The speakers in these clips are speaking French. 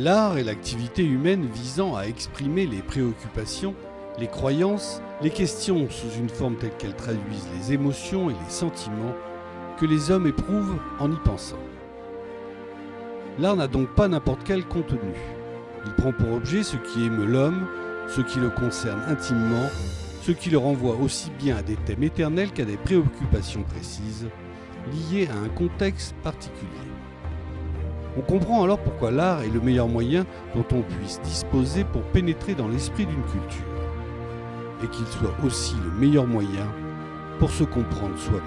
L'art est l'activité humaine visant à exprimer les préoccupations, les croyances, les questions sous une forme telle qu'elles traduisent les émotions et les sentiments que les hommes éprouvent en y pensant. L'art n'a donc pas n'importe quel contenu. Il prend pour objet ce qui émeut l'homme, ce qui le concerne intimement, ce qui le renvoie aussi bien à des thèmes éternels qu'à des préoccupations précises, liées à un contexte particulier. On comprend alors pourquoi l'art est le meilleur moyen dont on puisse disposer pour pénétrer dans l'esprit d'une culture, et qu'il soit aussi le meilleur moyen pour se comprendre soi-même.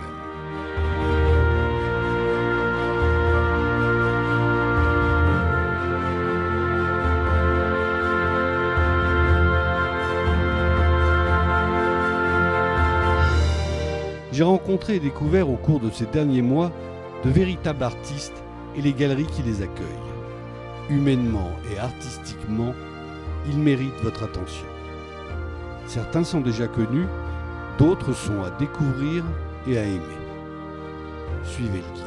J'ai rencontré et découvert au cours de ces derniers mois de véritables artistes et les galeries qui les accueillent. Humainement et artistiquement, ils méritent votre attention. Certains sont déjà connus, d'autres sont à découvrir et à aimer. Suivez le guide.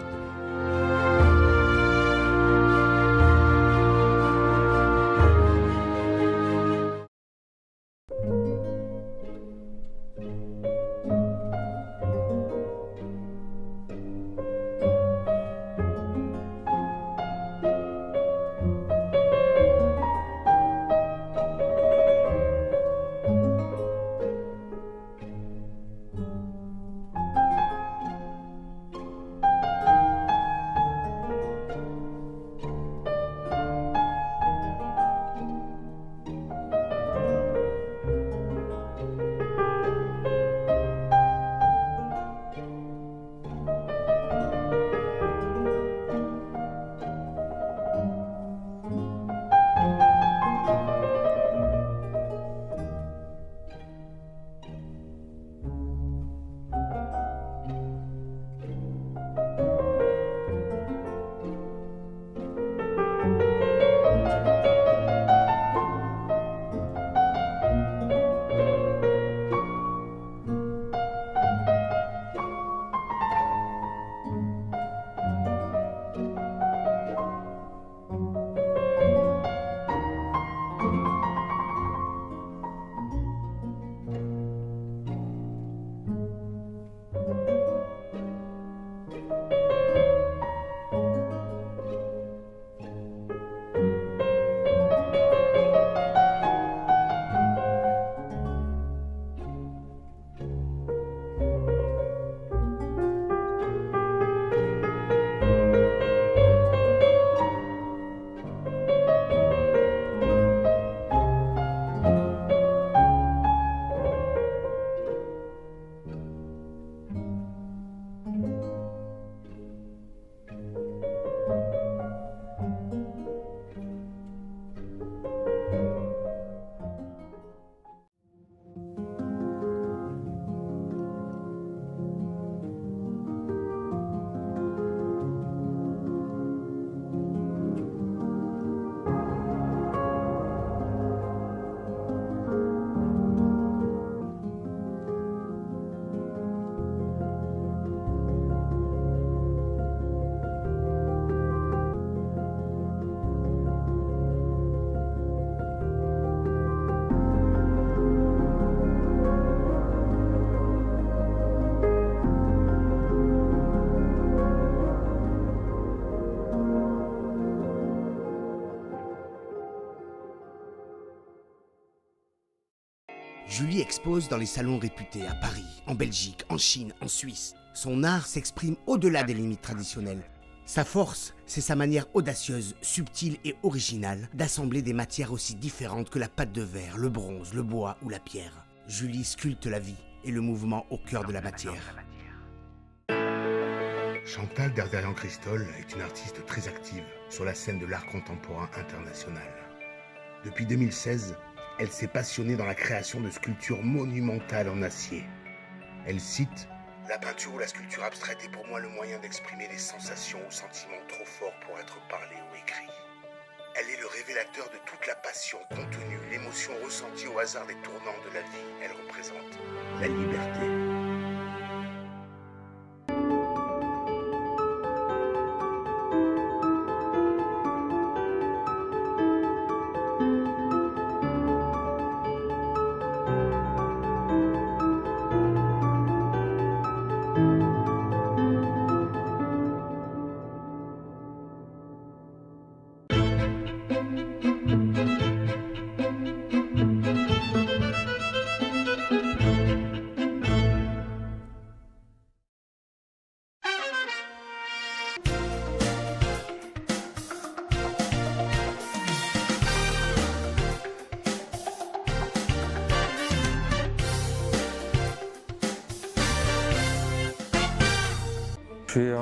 Julie expose dans les salons réputés à Paris, en Belgique, en Chine, en Suisse. Son art s'exprime au-delà des limites traditionnelles. Sa force, c'est sa manière audacieuse, subtile et originale d'assembler des matières aussi différentes que la pâte de verre, le bronze, le bois ou la pierre. Julie sculpte la vie et le mouvement au cœur de la matière. Chantal Derderian-Christol est une artiste très active sur la scène de l'art contemporain international. Depuis 2016, elle s'est passionnée dans la création de sculptures monumentales en acier. Elle cite « La peinture ou la sculpture abstraite est pour moi le moyen d'exprimer des sensations ou sentiments trop forts pour être parlé ou écrit. Elle est le révélateur de toute la passion contenue, l'émotion ressentie au hasard des tournants de la vie. Elle représente la liberté. » suis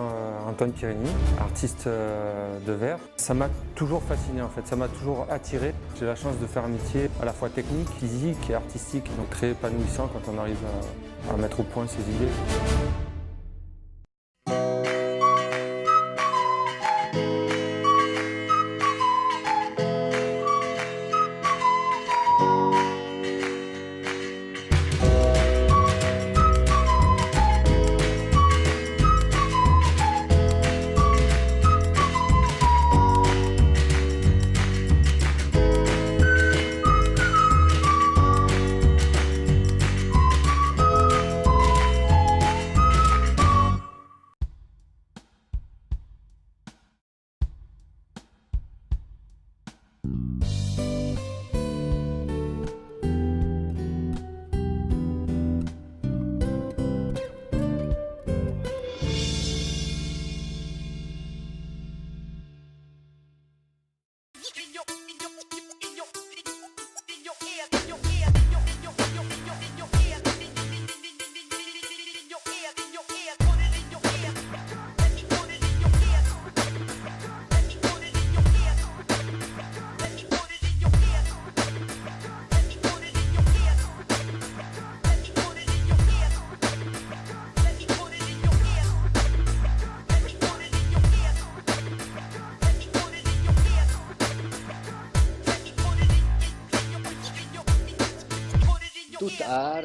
Antoine Pirini, artiste de verre. Ça m'a toujours fasciné en fait, ça m'a toujours attiré. J'ai la chance de faire un métier à la fois technique, physique et artistique, donc très épanouissant quand on arrive à mettre au point ses idées. Tout art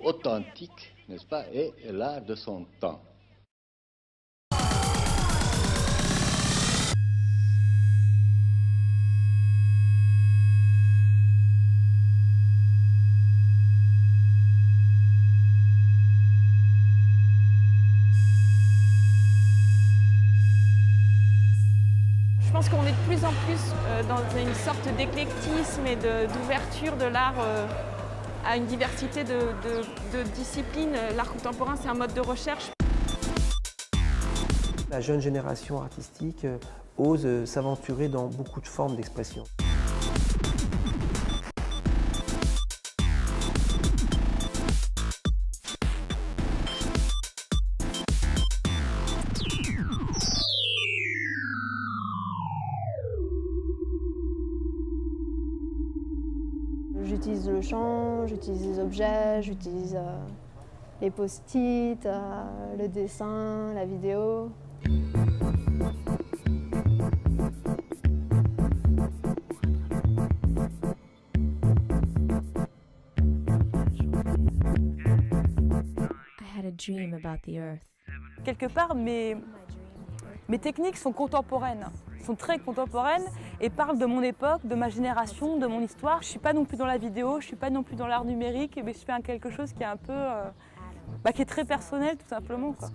authentique, n'est-ce pas, est l'art de son temps. Je pense qu'on est de plus en plus dans une sorte d'éclectisme et d'ouverture de l'art à une diversité de disciplines. L'art contemporain, c'est un mode de recherche. La jeune génération artistique ose s'aventurer dans beaucoup de formes d'expression. J'utilise le chant, j'utilise les objets, j'utilise les post-it, le dessin, la vidéo. I had a dream about the earth. Quelque part, mes techniques sont contemporaines, sont très contemporaines et parlent de mon époque, de ma génération, de mon histoire. Je ne suis pas non plus dans la vidéo, je ne suis pas non plus dans l'art numérique, mais je fais quelque chose qui est un peu, qui est très personnel tout simplement, quoi.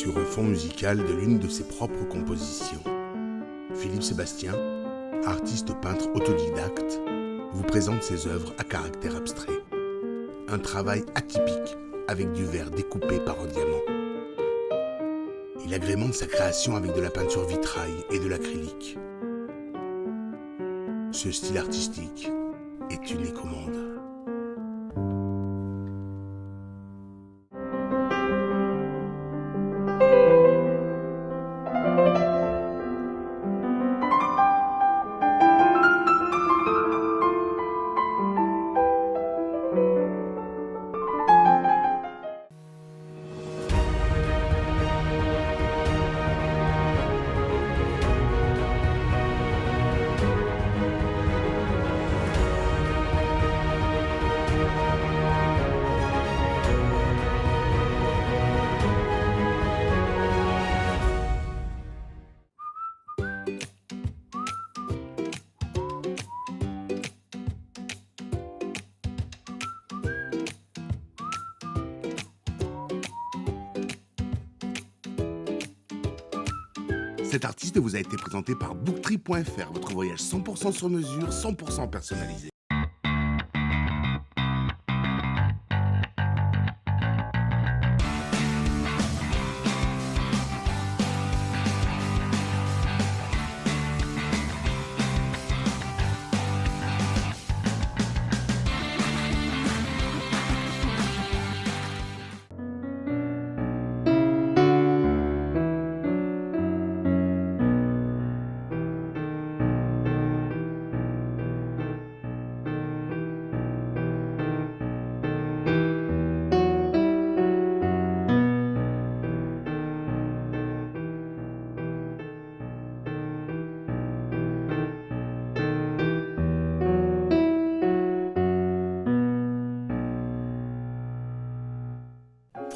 sur un fond musical de l'une de ses propres compositions. Philippe Sébastien, artiste peintre autodidacte, vous présente ses œuvres à caractère abstrait. Un travail atypique avec du verre découpé par un diamant. Il agrémente sa création avec de la peinture vitrail et de l'acrylique. Ce style artistique est unique au monde. Cet artiste vous a été présenté par Booktree.fr, votre voyage 100% sur mesure, 100% personnalisé.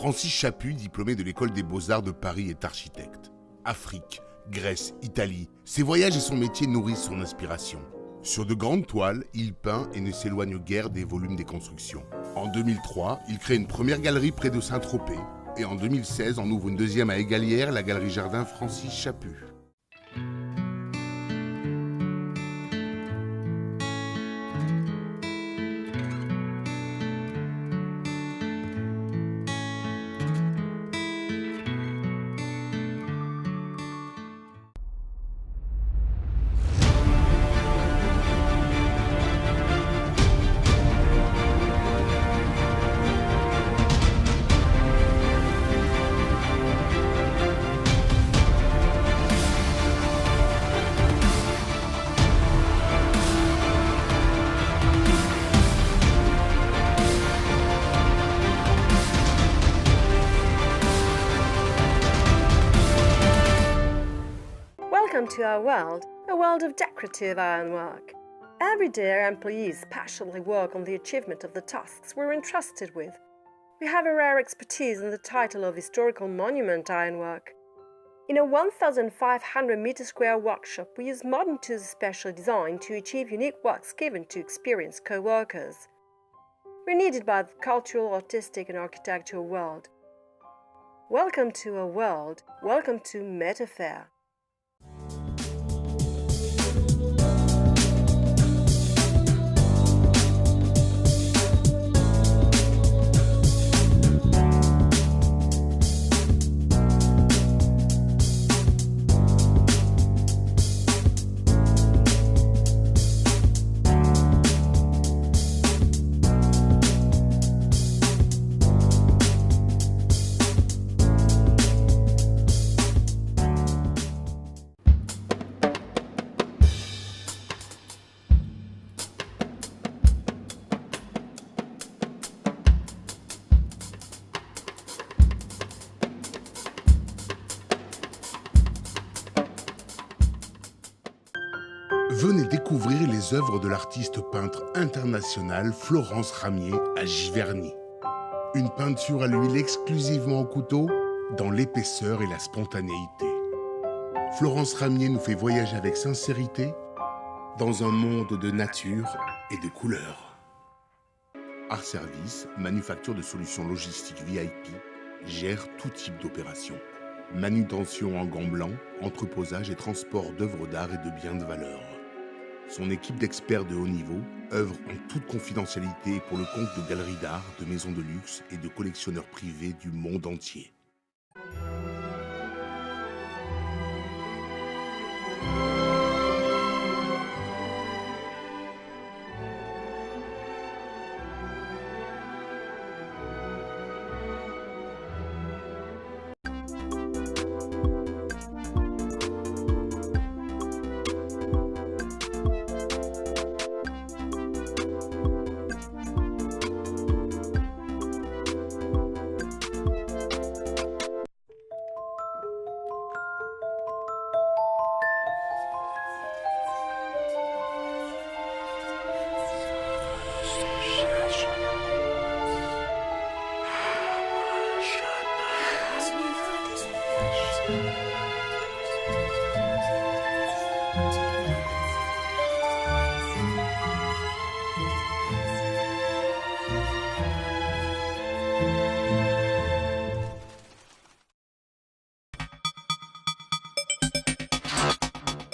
Francis Chaput, diplômé de l'école des Beaux-Arts de Paris, est architecte. Afrique, Grèce, Italie, ses voyages et son métier nourrissent son inspiration. Sur de grandes toiles, il peint et ne s'éloigne guère des volumes des constructions. En 2003, il crée une première galerie près de Saint-Tropez. Et en 2016, en ouvre une deuxième à Égalières, la galerie Jardin Francis Chaput. Welcome to our world, a world of decorative ironwork. Every day our employees passionately work on the achievement of the tasks we're entrusted with. We have a rare expertise in the title of historical monument ironwork. In a 1,500 meter square workshop, we use modern tools specially designed to achieve unique works given to experienced co-workers. We're needed by the cultural, artistic and architectural world. Welcome to our world, welcome to Metafair. Venez découvrir les œuvres de l'artiste peintre international Florence Ramier à Giverny. Une peinture à l'huile exclusivement au couteau, dans l'épaisseur et la spontanéité. Florence Ramier nous fait voyager avec sincérité dans un monde de nature et de couleurs. Art Service, manufacture de solutions logistiques VIP, gère tout type d'opération. Manutention en gants blancs, entreposage et transport d'œuvres d'art et de biens de valeur. Son équipe d'experts de haut niveau œuvre en toute confidentialité pour le compte de galeries d'art, de maisons de luxe et de collectionneurs privés du monde entier.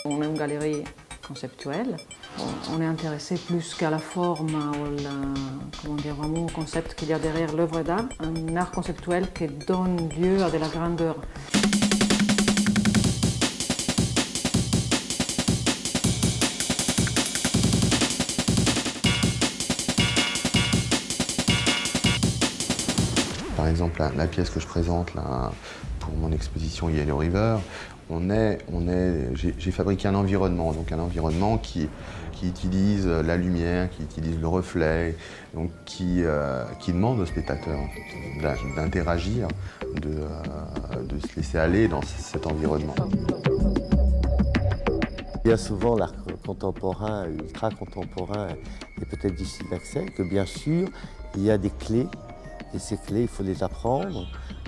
On est une galerie conceptuelle. On est intéressé plus qu'à la forme ou vraiment au concept qu'il y a derrière l'œuvre d'art. Un art conceptuel qui donne lieu à de la grandeur. Par exemple, la pièce que je présente là, pour mon exposition Yellow River, j'ai fabriqué un environnement, donc un environnement qui utilise la lumière, qui utilise le reflet, donc qui demande au spectateur d'interagir, de se laisser aller dans cet environnement. Bien souvent, l'art contemporain, ultra contemporain, est peut-être difficile d'accès, que bien sûr, il y a des clés, et ces clés, il faut les apprendre,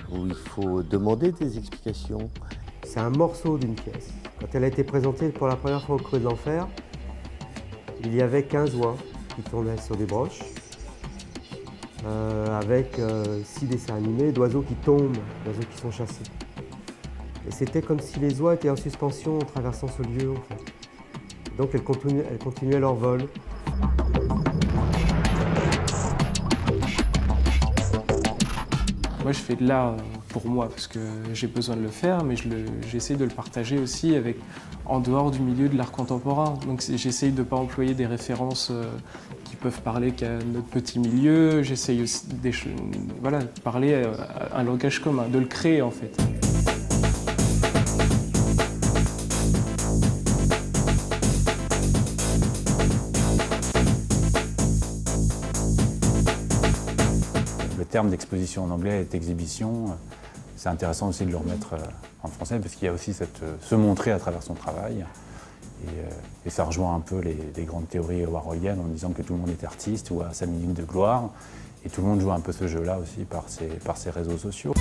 ou il faut demander des explications. C'est un morceau d'une pièce. Quand elle a été présentée pour la première fois au Creux de l'Enfer, il y avait 15 oies qui tournaient sur des broches, avec 6 dessins animés d'oiseaux qui tombent, d'oiseaux qui sont chassés. Et c'était comme si les oies étaient en suspension en traversant ce lieu, en fait. Donc elles continuaient leur vol. Moi, je fais de l'art pour moi parce que j'ai besoin de le faire, mais j'essaie de le partager aussi en dehors du milieu de l'art contemporain. Donc j'essaye de ne pas employer des références qui peuvent parler qu'à notre petit milieu. J'essaye aussi de parler un langage commun, de le créer en fait. Le terme d'exposition en anglais est exhibition. C'est intéressant aussi de le remettre en français parce qu'il y a aussi se montrer à travers son travail. Et ça rejoint un peu les grandes théories warholiennes en disant que tout le monde est artiste ou a sa minute de gloire. Et tout le monde joue un peu ce jeu-là aussi par ses réseaux sociaux.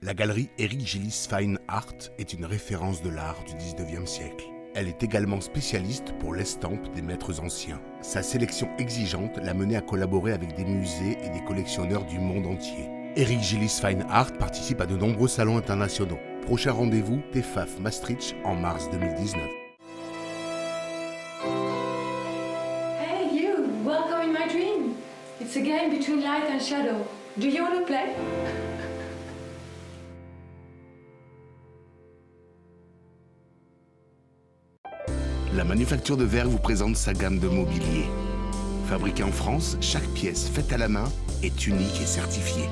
La galerie Eric Gillis Fine Art est une référence de l'art du 19e siècle. Elle est également spécialiste pour l'estampe des maîtres anciens. Sa sélection exigeante l'a menée à collaborer avec des musées et des collectionneurs du monde entier. Eric Gillis Fine Art participe à de nombreux salons internationaux. Prochain rendez-vous, TEFAF Maastricht en mars 2019. Hey you, welcome in my dream. It's a game between light and shadow. Do you want to play? La Manufacture de Verre vous présente sa gamme de mobilier. Fabriquée en France, chaque pièce faite à la main est unique et certifiée.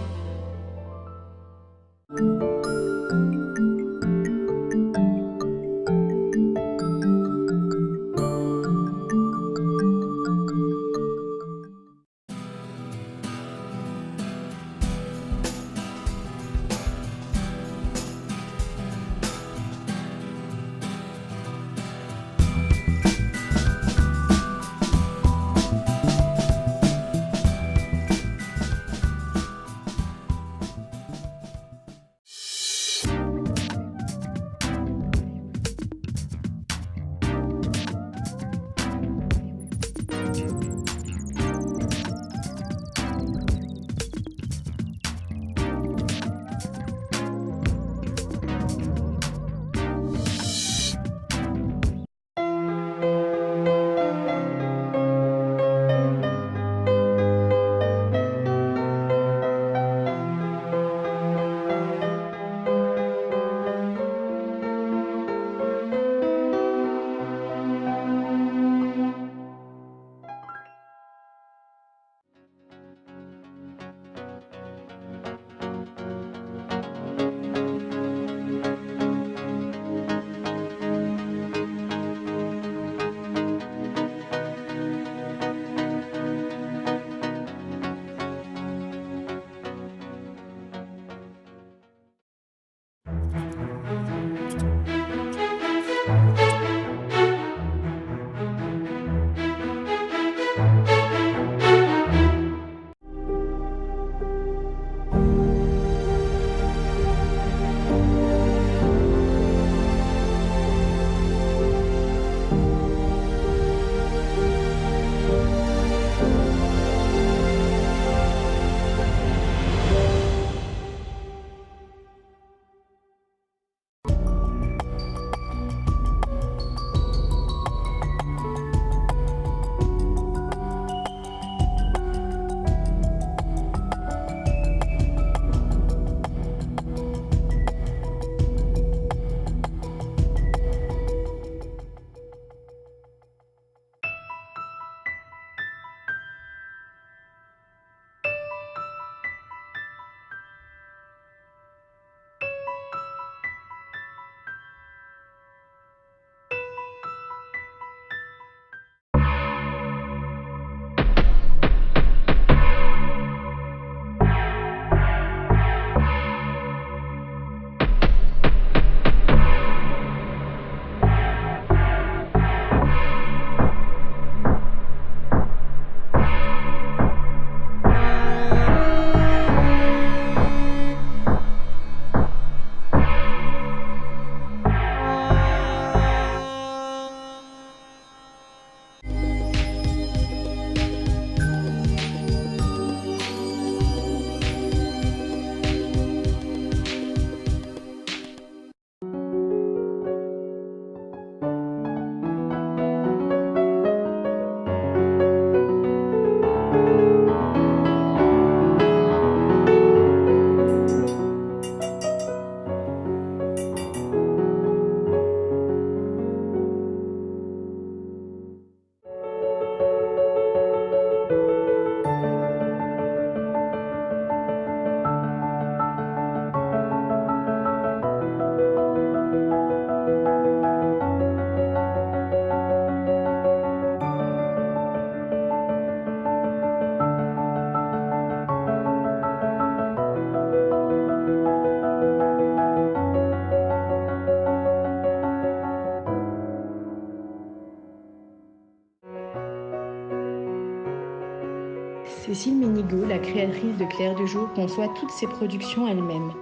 Cécile Ménigaud, la créatrice de Clair de Jour, conçoit toutes ses productions elle-même.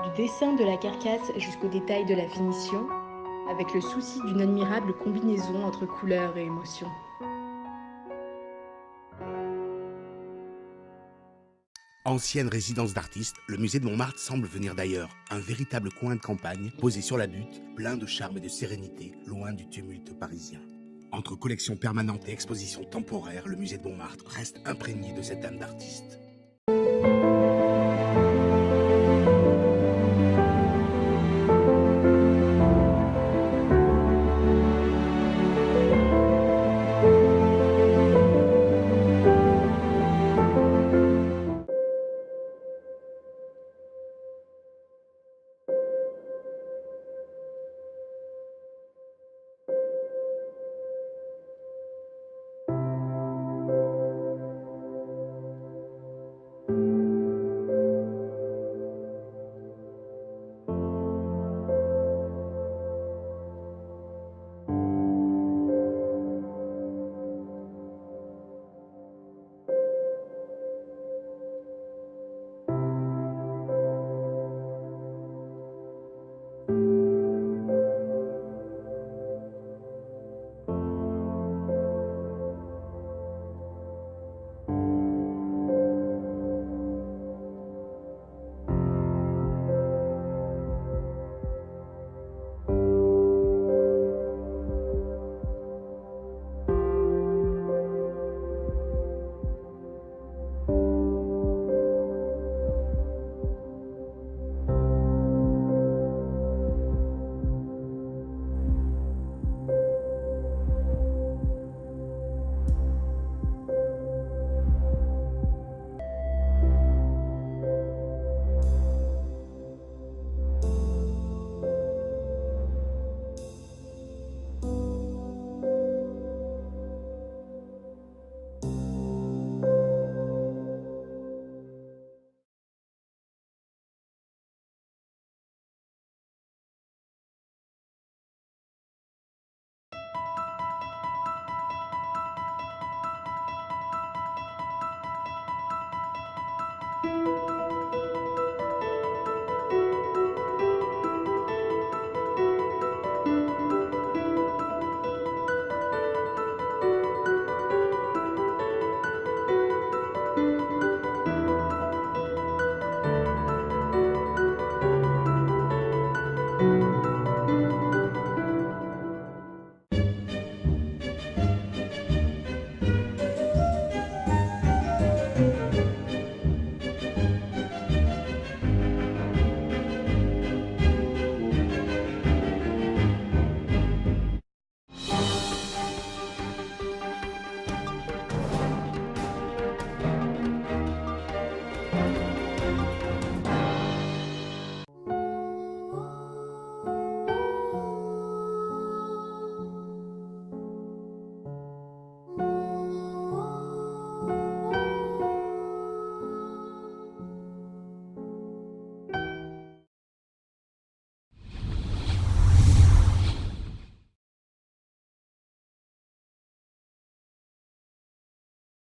Du dessin de la carcasse jusqu'au détail de la finition, avec le souci d'une admirable combinaison entre couleurs et émotions. Ancienne résidence d'artistes, le musée de Montmartre semble venir d'ailleurs. Un véritable coin de campagne, posé sur la butte, plein de charme et de sérénité, loin du tumulte parisien. Entre collections permanentes et expositions temporaires, le musée de Montmartre reste imprégné de cette âme d'artiste.